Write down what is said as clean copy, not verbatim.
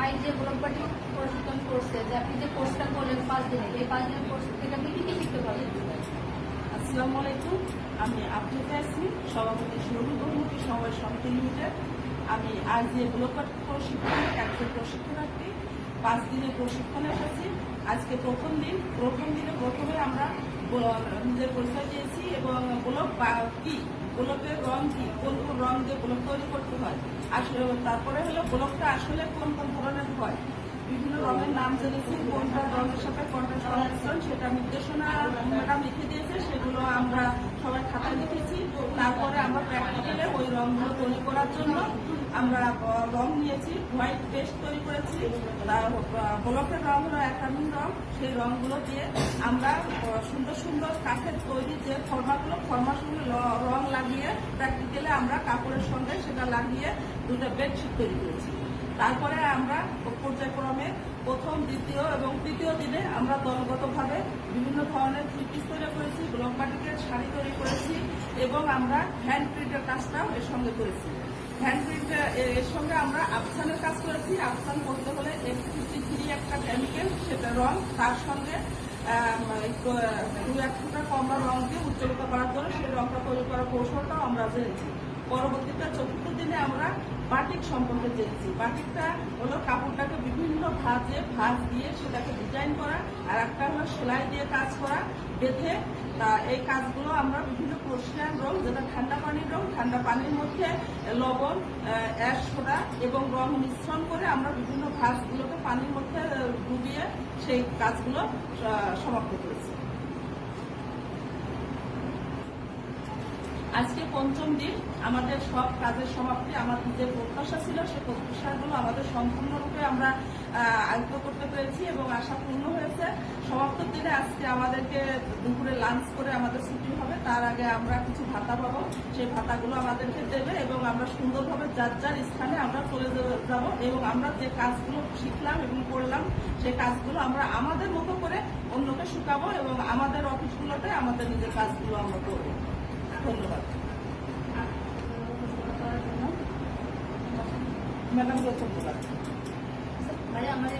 ভাই যে ব্লকবাটি প্রশিক্ষণ করছে, যে আপনি যে কোর্সটা করলেন 5 দিনে, এই 5 দিনের কোর্স থেকে আপনি কি কি শিখতে পারলেন? আসসালামু আলাইকুম। আমি আফরিকা ইয়াসমিন, সভাপতি শহীদ বহুমুখী সমবায় সমিতি লিমিটেড। আমি আজ যে ব্লকবাটি প্রশিক্ষণে একজন প্রশিক্ষণার্থী 5 দিনের প্রশিক্ষণে এসেছি। আজকে প্রথম দিনে প্রথমে আমরা নিজের পরিচয় দিয়েছি এবং ব্লক কি, ব্লকের রং কি, কোন কোন রং দিয়ে ব্লক তৈরি করতে হয়, আসলে তারপরে হলো ব্লকটা আসলে কোন কোন ধরনের হয়, বিভিন্ন রঙের নাম জেনেছি, কোনটা রঙের সাথে কোনটা সংমিশ্রণ সেটা নির্দেশনা ম্যাডাম লিখে দিয়েছে, সেগুলো আমরা সবাই খাতায় লিখেছি। তারপরে আমরা প্র্যাকটিক্যালে ওই রঙগুলো তৈরি করার জন্য আমরা রং নিয়েছি, হোয়াইট পেস্ট তৈরি করেছি। ব্লকের রং হলো একাধিক রং, সেই রংগুলো দিয়ে আমরা সুন্দর সুন্দর কাঠের তৈরি যে ফর্মার সঙ্গে রং লাগিয়ে প্র্যাকটিক্যালে আমরা কাপড়ের সঙ্গে সেটা লাগিয়ে দুটো বেডশিট তৈরি করেছি। তারপরে আমরা পর্যায়ক্রমে প্রথম, দ্বিতীয় এবং তৃতীয় দিনে আমরা দলগতভাবে বিভিন্ন ধরনের থ্রি পিস তৈরি করেছি, ব্লক বাটিকের শাড়ি তৈরি করেছি এবং আমরা হ্যান্ড প্রিন্টের কাজটাও এর সঙ্গে করেছি। হ্যান্ড প্রিন্ট এর সঙ্গে আমরা আফসানের কাজ করেছি। আফসান করতে হলে F53 একটা কেমিক্যাল, সেটা রং, তার সঙ্গে 2-1 ফোঁটা কমলা রং দিয়ে উজ্জ্বলতা করার জন্য সেই রংটা তৈরি করার কৌশলটাও আমরা জেনেছি। পরবর্তীতে চতুর্থ দিনে আমরা বাটিক সম্পর্কে জেনেছি। বাটিকটা হলো কাপড়টাকে বিভিন্ন ভাঁজ দিয়ে সেটাকে ডিজাইন করা, আর একটা হলো সেলাই দিয়ে কাজ করা, বেঁধে। এই কাজগুলো আমরা বিভিন্ন ক্রোশিয়ান রং, যেটা ঠান্ডা পানির রং, ঠান্ডা পানির মধ্যে লবণ, অ্যাশ সোডা এবং রং মিশ্রণ করে আমরা বিভিন্ন ভাঁজগুলোকে পানির মধ্যে ডুবিয়ে সেই কাজগুলো সমাপ্ত করেছি। আজকে পঞ্চম দিন, আমাদের সব কাজের সমাপ্তি। আমাদের যে প্রত্যাশা ছিল সেই প্রত্যাশাগুলো আমাদের সম্পূর্ণরূপে আমরা আয়ত্ত করতে পেরেছি এবং আশা পূর্ণ হয়েছে। সমাপ্ত দিনে আজকে আমাদেরকে দুপুরে লাঞ্চ করে আমাদের ছুটি হবে, তার আগে আমরা কিছু ভাতা পাবো, সেই ভাতাগুলো আমাদেরকে দেবে এবং আমরা সুন্দরভাবে যার যার স্থানে আমরা চলে যাব এবং আমরা যে কাজগুলো শিখলাম এবং করলাম সেই কাজগুলো আমরা আমাদের মতো করে অন্যকে শেখাবো এবং আমাদের অফিসগুলোতে আমাদের নিজের কাজগুলো আমরা করবো। ধন্যবাদ ম্যাডাম। ভাই আমাদের